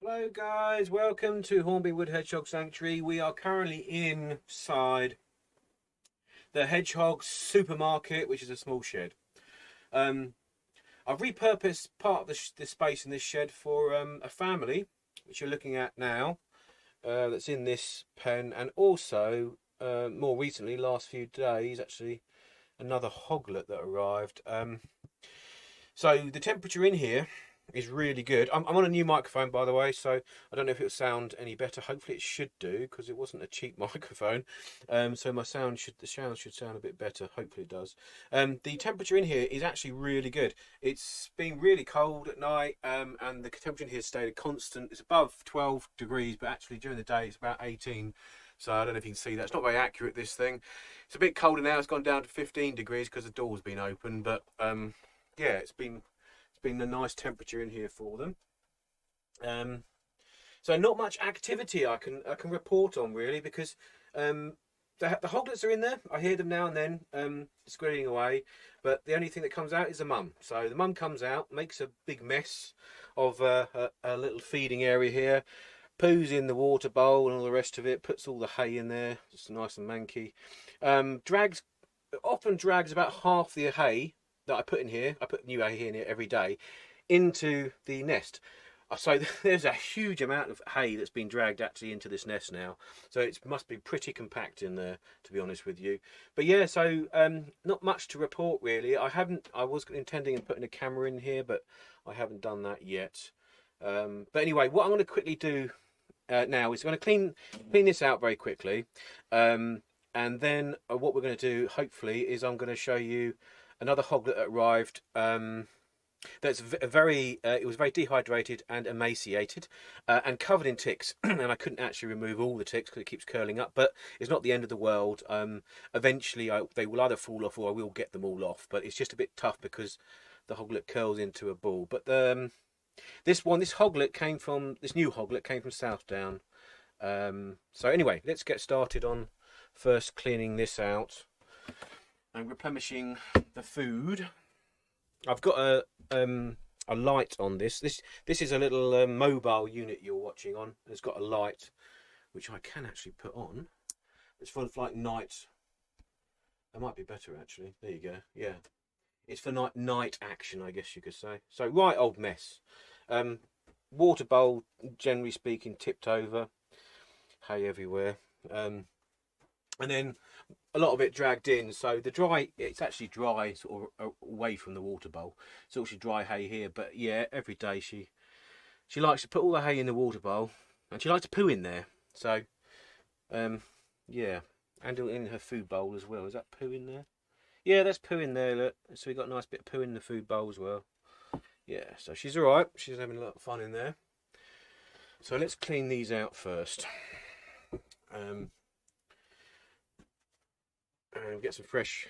Hello guys, welcome to Hornbeam Hedgehog Sanctuary. We are currently inside the Hedgehog supermarket, which is a small shed. I've repurposed part of the space in this shed for a family, which you're looking at now, that's in this pen, and also more recently, last few days actually, another Hoglet that arrived. So the temperature in here is really good. I'm on a new microphone, by the way, so I don't know if it'll sound any better. Hopefully it should do, because it wasn't a cheap microphone. So the sound should sound a bit better. Hopefully it does. The temperature in here is actually really good. It's been really cold at night, and the temperature in here stayed constant. It's above 12 degrees, but actually during the day it's about 18. So I don't know if you can see that. It's not very accurate, this thing. It's a bit colder now. It's gone down to 15 degrees because the door's been open, but yeah, it's been a nice temperature in here for them. So not much activity I can report on, really, because the hoglets are in there. I hear them now and then squirreling away, but the only thing that comes out is the mum. So the mum comes out, makes a big mess of a little feeding area here, poos in the water bowl and all the rest of it, puts all the hay in there, just nice and manky. Often drags about half the hay that I put in here. I put new hay in here every day into the nest. So there's a huge amount of hay that's been dragged actually into this nest now. So it must be pretty compact in there, to be honest with you. But yeah, so not much to report really. I was intending on putting a camera in here, but I haven't done that yet. But anyway, what I'm going to quickly do now is going to clean this out very quickly. And then what we're going to do, hopefully, is I'm going to show you another hoglet that arrived. That's it was very dehydrated and emaciated, and covered in ticks. And I couldn't actually remove all the ticks because it keeps curling up. But it's not the end of the world. Eventually, they will either fall off or I will get them all off. But it's just a bit tough because the hoglet curls into a ball. But this new hoglet came from Southdown. So anyway, let's get started on first cleaning this out and replenishing the food. I've got a light on this. This is a little mobile unit you're watching on. It's got a light which I can actually put on. It's for like night. That might be better actually. There you go. Yeah, it's for night action, I guess you could say. So right old mess. Water bowl, generally speaking, tipped over. Hay everywhere. And then a lot of it dragged in, so it's actually dry sort of away from the water bowl. It's actually dry hay here, but yeah, every day she likes to put all the hay in the water bowl, and she likes to poo in there. So yeah, and in her food bowl as well. Is that poo in there? Yeah, there's poo in there, look. So we got a nice bit of poo in the food bowl as well. Yeah, so she's alright. She's having a lot of fun in there. So let's clean these out first. And get some fresh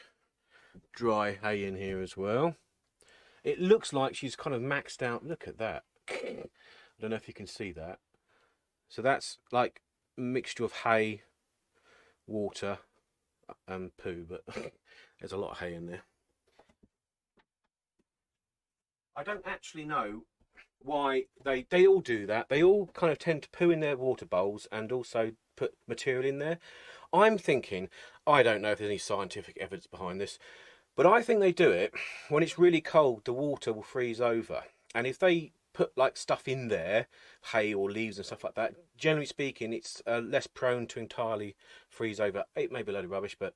dry hay in here as well. It looks like she's kind of maxed out. Look at that. I don't know if you can see that. So that's like a mixture of hay, water and poo, but there's a lot of hay in there. I don't actually know why they all do that. They all kind of tend to poo in their water bowls and also put material in there. I'm thinking, I don't know if there's any scientific evidence behind this, but I think they do it when it's really cold. The water will freeze over, and if they put like stuff in there, hay or leaves and stuff like that, generally speaking, it's less prone to entirely freeze over. It may be a load of rubbish, but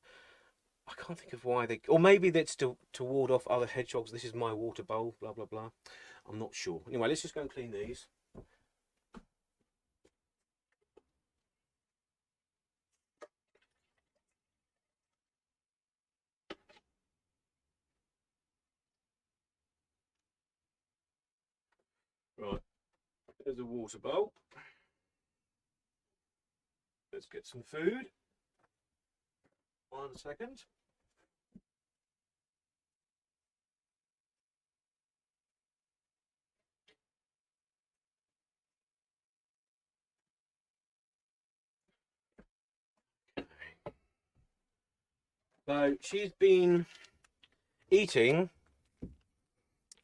I can't think of why they... Or maybe that's to ward off other hedgehogs. This is my water bowl, blah, blah, blah. I'm not sure. Anyway, let's just go and clean these. Right, there's a water bowl. Let's get some food. 1 second. So she's been eating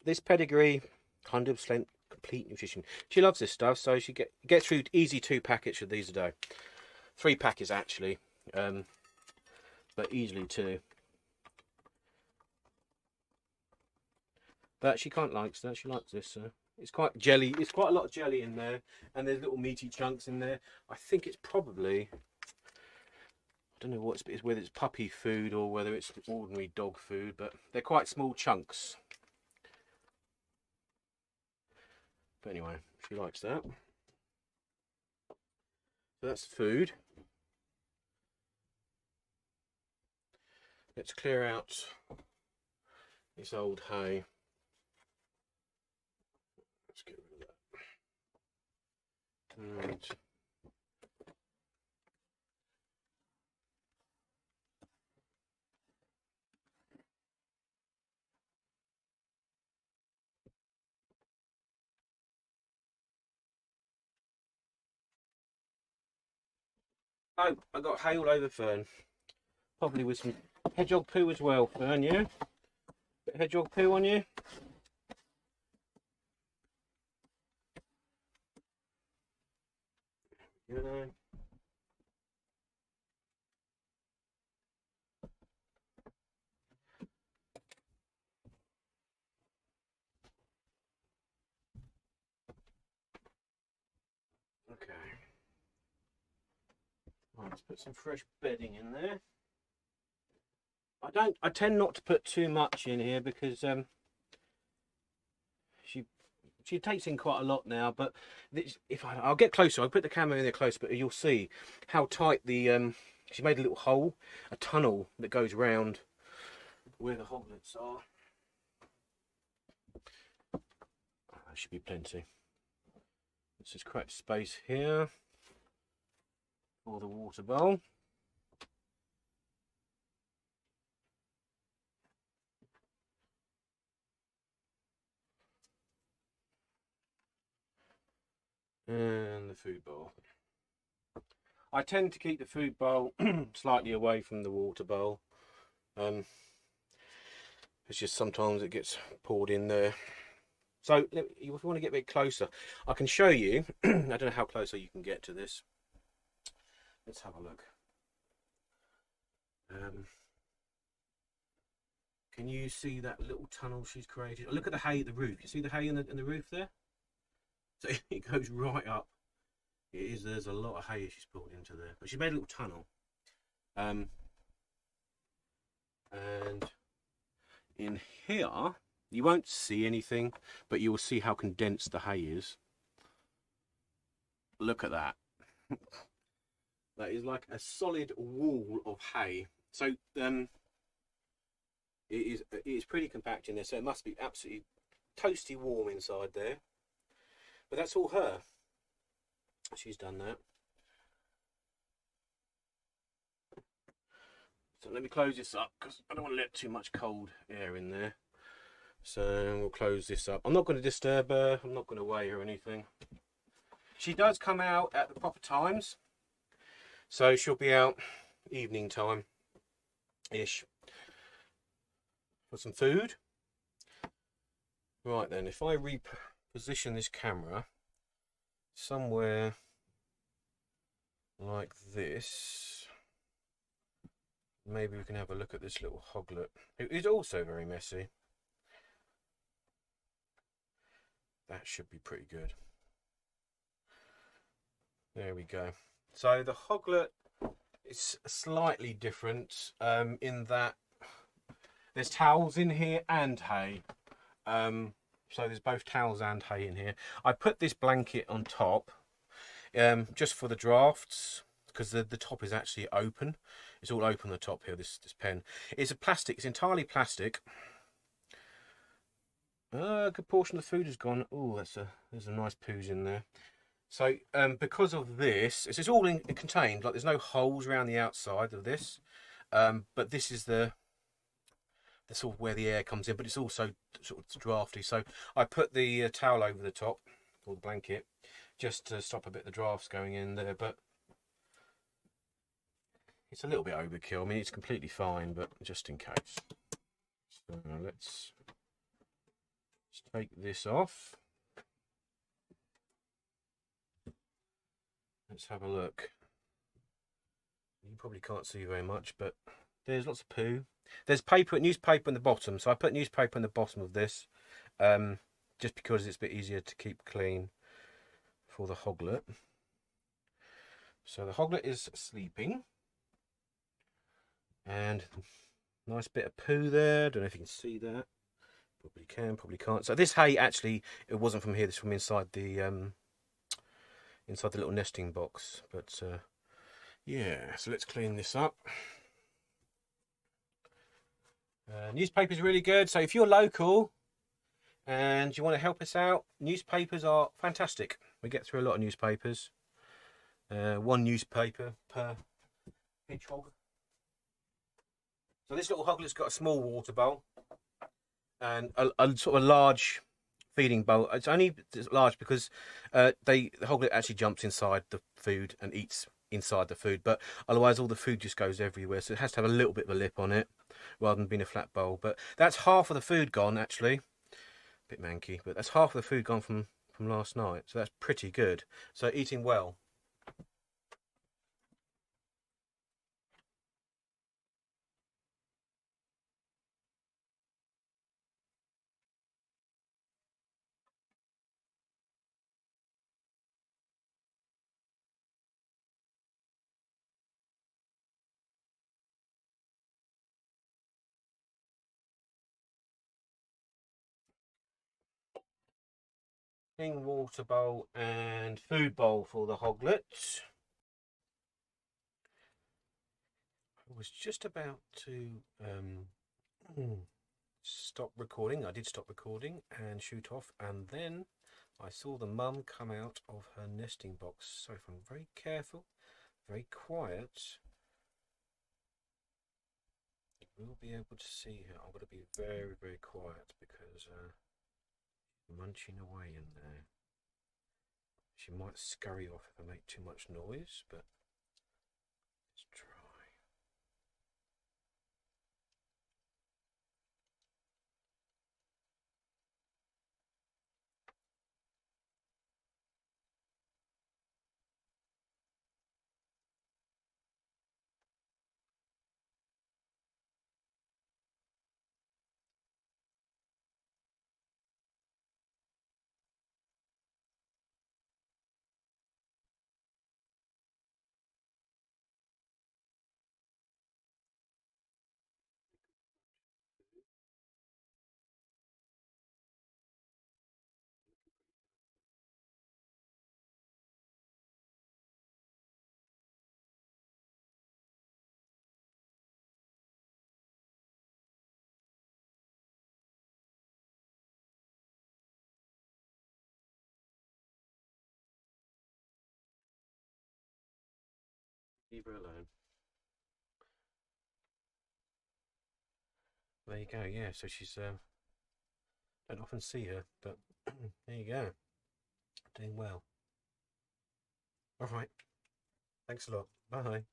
this pedigree 100% complete nutrition. She loves this stuff, so she gets through easy 2 packets of these a day. 3 packets actually, but easily 2. But she kind of likes that. She likes this. It's quite jelly. It's quite a lot of jelly in there, and there's little meaty chunks in there. I think it's probably, I don't know what it's whether it's puppy food or whether it's ordinary dog food, but they're quite small chunks. But anyway, she likes that. So that's food. Let's clear out this old hay. Let's get rid of that. Right. Oh, I got hay all over Fern. Probably with some hedgehog poo as well, Fern, yeah? Bit of hedgehog poo on you? You know. Okay. Right, let's put some fresh bedding in there. I tend not to put too much in here because she takes in quite a lot now. But this, I'll get closer, I'll put the camera in there close, but you'll see how tight the she made a little hole, a tunnel that goes round where the hoglets are. Oh, there should be plenty. Let's just create space here for the water bowl. And the food bowl. I tend to keep the food bowl slightly away from the water bowl. It's just sometimes it gets poured in there. So if you want to get a bit closer, I can show you. I don't know how closer you can get to this. Let's have a look. Can you see that little tunnel she's created? Look at the hay at the roof. You see the hay in the roof there? So it goes right up. It is. There's a lot of hay she's pulled into there, but she made a little tunnel. And in here, you won't see anything, but you will see how condensed the hay is. Look at that. That is like a solid wall of hay. So it is pretty compact in there, so it must be absolutely toasty warm inside there. But that's all her. She's done that. So let me close this up because I don't want to let too much cold air in there. So we'll close this up. I'm not going to disturb her. I'm not going to weigh her or anything. She does come out at the proper times. So she'll be out evening time-ish for some food. Right then, if I reposition this camera somewhere like this, maybe we can have a look at this little hoglet. It is also very messy. That should be pretty good. There we go. So the hoglet is slightly different in that there's towels in here and hay. So there's both towels and hay in here. I put this blanket on top just for the drafts because the top is actually open. It's all open the top here, this pen. It's a plastic, it's entirely plastic. A good portion of the food has gone. Oh, there's a nice poos in there. So because of this, it's all contained, like there's no holes around the outside of this, but this is the sort of where the air comes in, but it's also sort of drafty. So I put the towel over the top, or the blanket, just to stop a bit of the drafts going in there, but it's a little bit overkill. I mean, it's completely fine, but just in case. So let's take this off. Let's have a look. You probably can't see very much, but there's lots of poo. There's newspaper on the bottom, so I put newspaper on the bottom of this, just because it's a bit easier to keep clean for the hoglet. So the hoglet is sleeping, and nice bit of poo there. Don't know if you can see that. Probably can, probably can't. So this hay actually, it wasn't from here. This is from inside the little nesting box. But yeah, so let's clean this up. Newspapers are really good. So if you're local and you want to help us out, newspapers are fantastic. We get through a lot of newspapers. One newspaper per hedgehog. So this little hoglet's got a small water bowl and a sort of a large feeding bowl. It's only large because the hoglet actually jumps inside the food and eats inside the food, but otherwise all the food just goes everywhere, so it has to have a little bit of a lip on it rather than being a flat bowl. But that's half of the food gone, actually. A bit manky, but that's half of the food gone from last night, so that's pretty good. So eating well. Water bowl and food bowl for the hoglets. I was just about to stop recording. I did stop recording and shoot off, and then I saw the mum come out of her nesting box. So if I'm very careful, very quiet, you will be able to see her. I'm going to be very, very quiet because munching away in there. She might scurry off if I make too much noise, but let's try. Leave her alone. There you go. Yeah, so she's don't often see her, but there you go. Doing well. All right. Thanks a lot. Bye.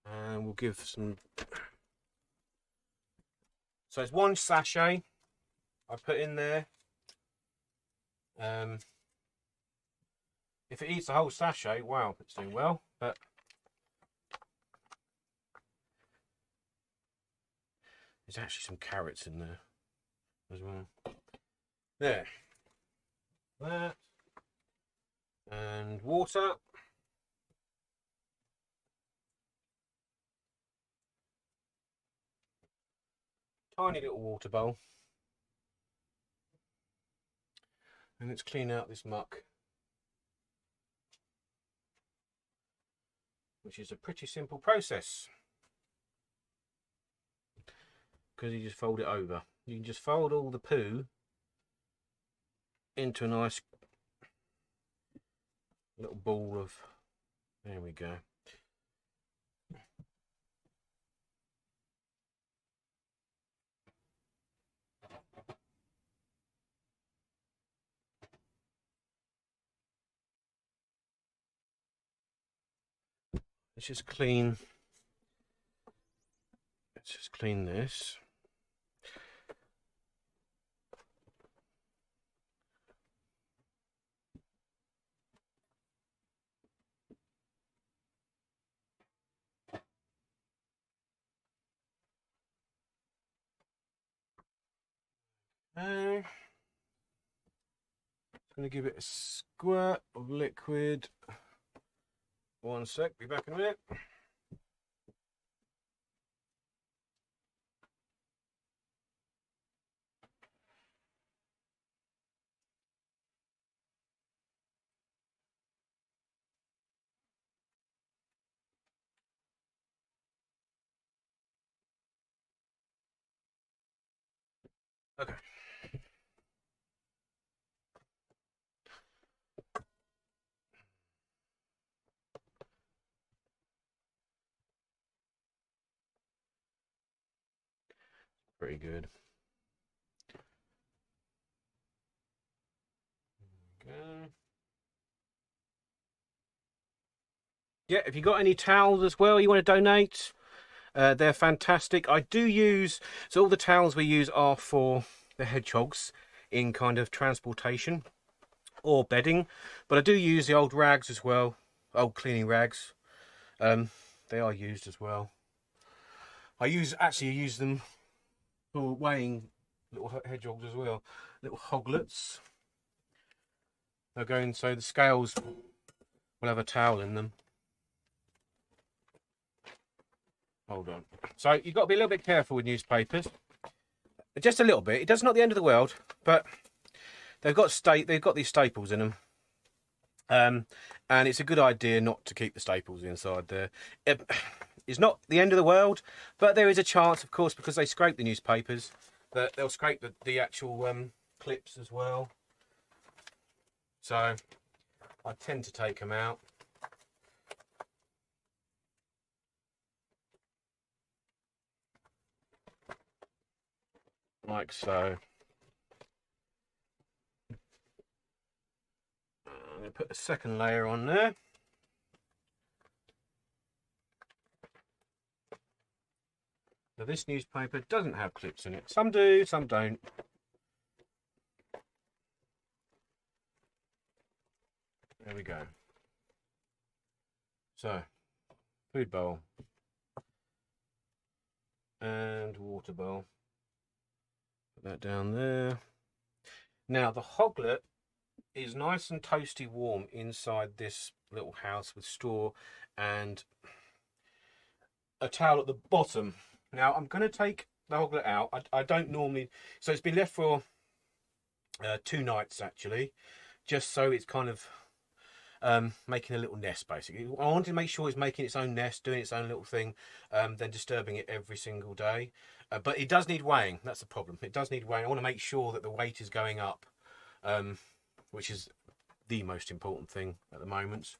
And we'll give some. So it's one sachet I put in there. If it eats the whole sachet, wow, it's doing well. But there's actually some carrots in there as well. There. That. And water. Tiny little water bowl. And let's clean out this muck, which is a pretty simple process. Because you just fold it over. You can just fold all the poo into a nice little ball of, there we go. Let's just clean this. I'm going to give it a squirt of liquid. One sec, be back in a minute. Okay. Pretty good. Okay. Yeah, if you got any towels as well you want to donate, they're fantastic. I do use, so all the towels we use are for the hedgehogs in kind of transportation or bedding, but I do use the old rags as well, old cleaning rags. They are used as well. I actually use them for weighing little hedgehogs as well, little hoglets. They're going, so the scales will have a towel in them. Hold on. So you've got to be a little bit careful with newspapers. Just a little bit. It does not the end of the world, but they've got these staples in them. And it's a good idea not to keep the staples inside there. It's not the end of the world, but there is a chance, of course, because they scrape the newspapers, that they'll scrape the actual clips as well. So I tend to take them out. Like so. I'm going to put a second layer on there. Now this newspaper doesn't have clips in it. Some do, some don't. There we go. So, food bowl. And water bowl. Put that down there. Now the hoglet is nice and toasty warm inside this little house with straw and a towel at the bottom. Now I'm going to take the hoglet out. I don't normally, so it's been left for 2 nights actually, just so it's kind of making a little nest basically. I wanted to make sure it's making its own nest, doing its own little thing, then disturbing it every single day. But it does need weighing. That's the problem. It does need weighing. I want to make sure that the weight is going up, which is the most important thing at the moment.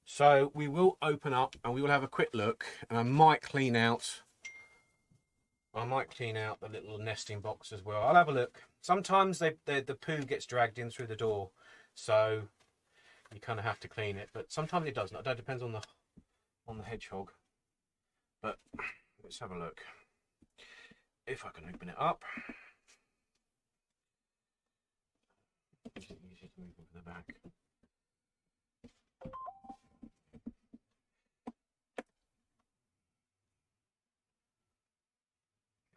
So we will open up and we will have a quick look, and I might clean out the little nesting box as well. I'll have a look. Sometimes the poo gets dragged in through the door, so you kind of have to clean it, but sometimes it does not. That depends on the hedgehog. But let's have a look. If I can open it up. It's easy to move over the back.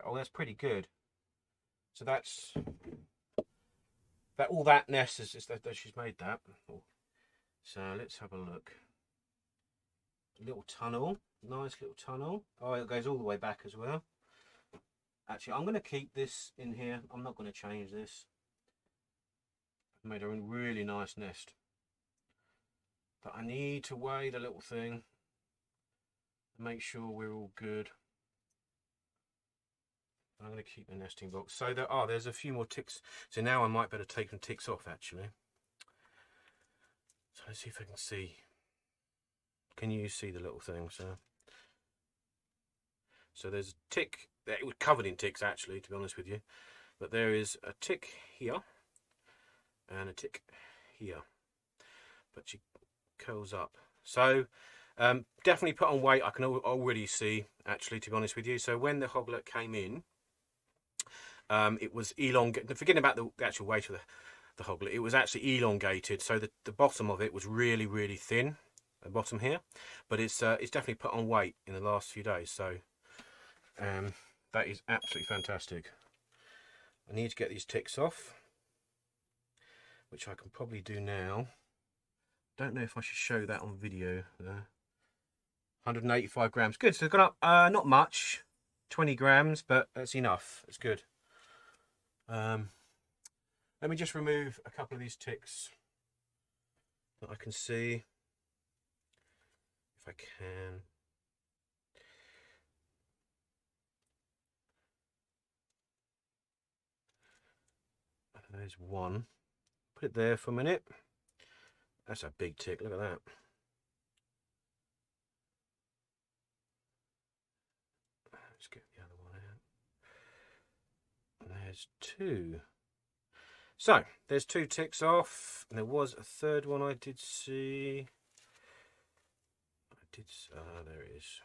Oh, that's pretty good. So that's that. All that nest is that she's made that. So let's have a look. A little tunnel, nice little tunnel. Oh, it goes all the way back as well. Actually, I'm going to keep this in here. I'm not going to change this. I've made a really nice nest. But I need to weigh the little thing. Make sure we're all good. I'm going to keep the nesting box. So there's a few more ticks. So now I might better take some ticks off actually. So let's see if I can see. Can you see the little thing? So there's a tick. It was covered in ticks actually, to be honest with you. But there is a tick here and a tick here. But she curls up. So definitely put on weight. I can already see actually, to be honest with you. So when the hoglet came in, it was elongated. Forgetting about the actual weight of the hoglet, it was actually elongated. So the bottom of it was really, really thin, the bottom here. But it's definitely put on weight in the last few days. So that is absolutely fantastic. I need to get these ticks off, which I can probably do now. Don't know if I should show that on video there. 185 grams. Good, so it's gone up, not much, 20 grams, but that's enough. It's good. Let me just remove a couple of these ticks that I can see, if I can. There's one. Put it there for a minute. That's a big tick, look at that. Let's get the other one out. And there's two. So, there's two ticks off. And there was a third one I did see. There it is.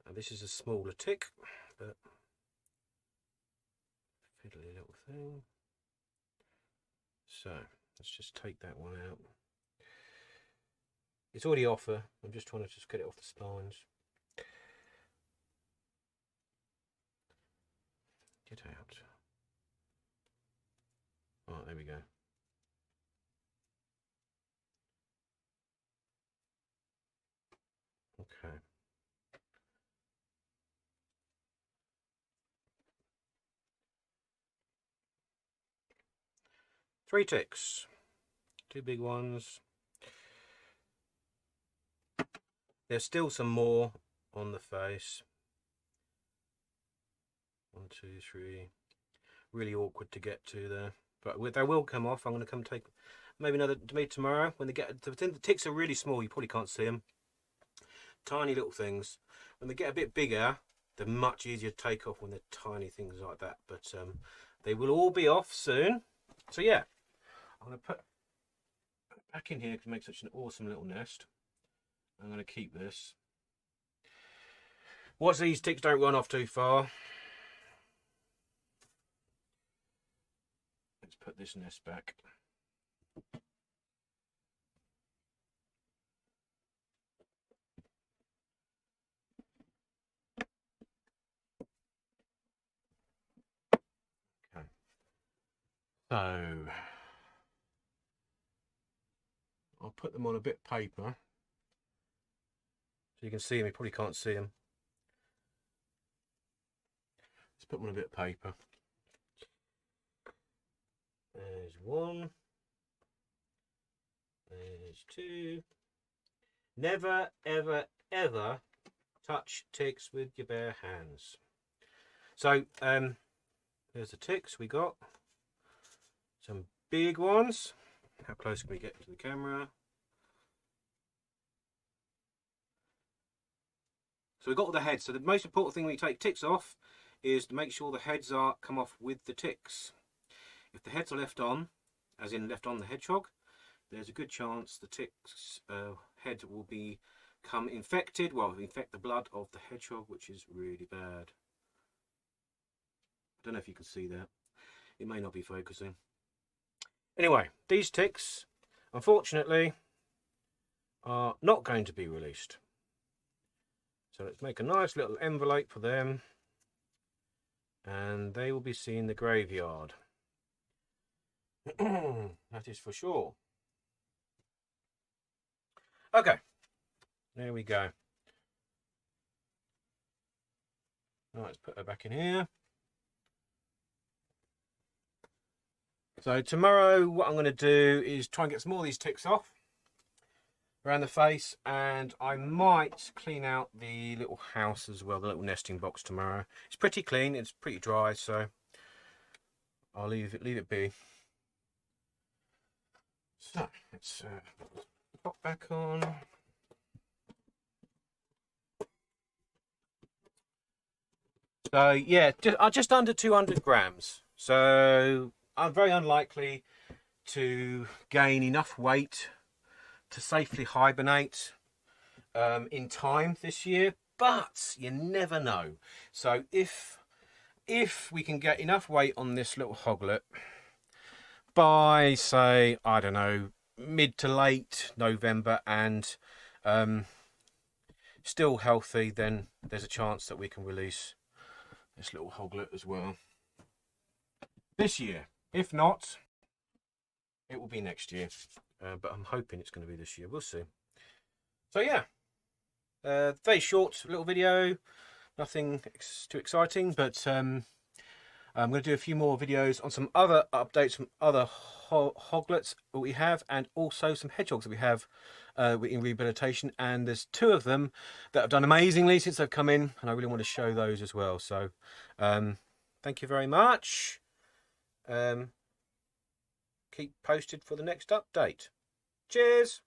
Now, this is a smaller tick, but fiddly little thing. So, let's just take that one out. It's already off her. I'm just trying to get it off the spines. Get out. Oh, there we go. Okay. Three ticks. Two big ones. There's still some more on the face. 1, 2, 3. Really awkward to get to there, but they will come off. I'm going to come take maybe another to me tomorrow. When they get the ticks are really small, you probably can't see them. Tiny little things. When they get a bit bigger, they're much easier to take off when they're tiny things like that. But they will all be off soon. So yeah, I'm going to put it back in here to make such an awesome little nest. I'm going to keep this. Watch these ticks don't run off too far. Let's put this nest back. Okay. So I'll put them on a bit of paper so you can see them. You probably can't see them. Let's put them on a bit of paper. There's one. There's two. Never, ever, ever touch ticks with your bare hands. So, there's the ticks we got. Some big ones. How close can we get to the camera? So we've got all the heads. So the most important thing when you take ticks off is to make sure the heads come off with the ticks. If the heads are left on, as in left on the hedgehog, there's a good chance the tick's head will become infected. Well, infect the blood of the hedgehog, which is really bad. I don't know if you can see that. It may not be focusing. Anyway, these ticks, unfortunately, are not going to be released. So let's make a nice little envelope for them, and they will be seeing the graveyard. That is for sure. Okay, there we go. Right, let's put her back in here. So tomorrow what I'm going to do is try and get some more of these ticks off around the face, and I might clean out the little house as well, the little nesting box tomorrow. It's pretty clean, it's pretty dry, so I'll leave it be. So let's pop back on. So yeah, just under 200 grams. So I'm very unlikely to gain enough weight to safely hibernate in time this year, but you never know. So if we can get enough weight on this little hoglet by, say, I don't know, mid to late November and still healthy, then there's a chance that we can release this little hoglet as well this year. If not, it will be next year, but I'm hoping it's going to be this year. We'll see. So yeah, very short little video, nothing too exciting, but I'm going to do a few more videos on some other updates from other hoglets that we have, and also some hedgehogs that we have in rehabilitation. And there's 2 of them that have done amazingly since they've come in, and I really want to show those as well. So thank you very much. Keep posted for the next update. Cheers.